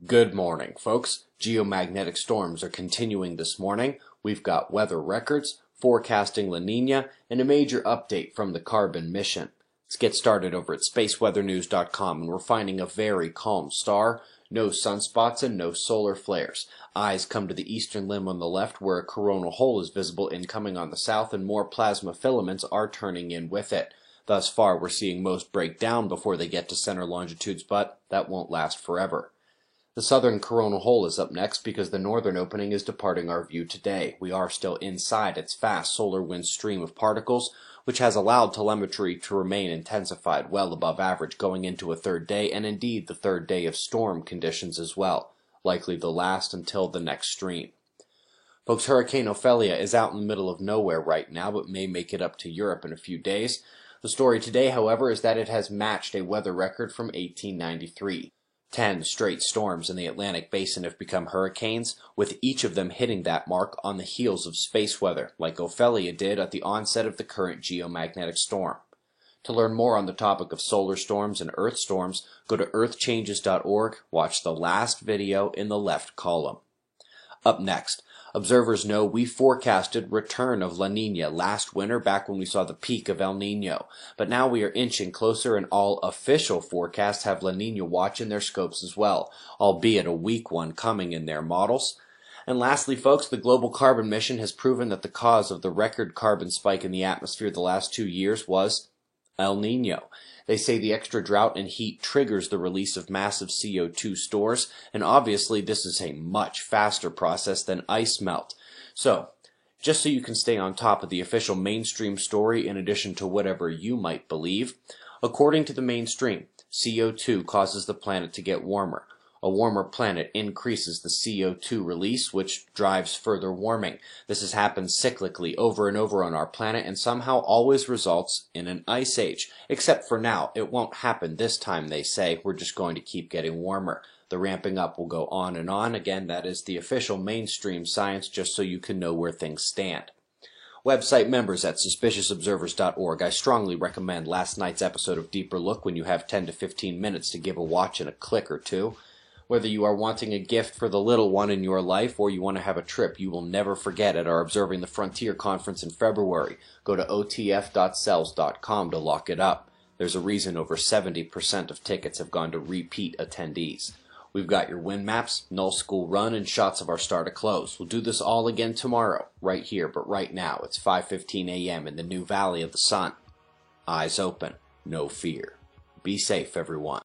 Good morning, folks. Geomagnetic storms are continuing this morning. We've got weather records, forecasting La Nina, and a major update from the Carbon mission. Let's get started over at spaceweathernews.com, and we're finding a very calm star, no sunspots, and no solar flares. Eyes come to the eastern limb on the left where a coronal hole is visible incoming on the south, and more plasma filaments are turning in with it. Thus far, we're seeing most break down before they get to center longitudes, but that won't last forever. The southern coronal hole is up next because the northern opening is departing our view today. We are still inside its fast solar wind stream of particles, which has allowed telemetry to remain intensified well above average going into a third day, and indeed the third day of storm conditions as well, likely to last until the next stream. Folks, Hurricane Ophelia is out in the middle of nowhere right now, but may make it up to Europe in a few days. The story today, however, is that it has matched a weather record from 1893. 10 straight storms in the Atlantic basin have become hurricanes, with each of them hitting that mark on the heels of space weather, like Ophelia did at the onset of the current geomagnetic storm. To learn more on the topic of solar storms and earth storms, go to earthchanges.org, watch the last video in the left column. Up next, observers know we forecasted return of La Nina last winter back when we saw the peak of El Nino, but now we are inching closer and all official forecasts have La Nina watch in their scopes as well, albeit a weak one coming in their models. And lastly, folks, the Global Carbon mission has proven that the cause of the record carbon spike in the atmosphere the last 2 years was El Nino. They say the extra drought and heat triggers the release of massive CO2 stores, and obviously this is a much faster process than ice melt. So, just so you can stay on top of the official mainstream story in addition to whatever you might believe, according to the mainstream, CO2 causes the planet to get warmer. A warmer planet increases the CO2 release, which drives further warming. This has happened cyclically over and over on our planet and somehow always results in an ice age. Except for now, it won't happen this time, they say. We're just going to keep getting warmer. The ramping up will go on and on. Again, that is the official mainstream science, just so you can know where things stand. Website members at suspiciousobservers.org, I strongly recommend last night's episode of Deeper Look when you have 10 to 15 minutes to give a watch and a click or two. Whether you are wanting a gift for the little one in your life or you want to have a trip you will never forget at our Observing the Frontier conference in February, go to otf.cells.com to lock it up. There's a reason over 70% of tickets have gone to repeat attendees. We've got your wind maps, null school run, and shots of our star to close. We'll do this all again tomorrow, right here, but right now it's 5:15 a.m. in the new Valley of the Sun. Eyes open, no fear. Be safe, everyone.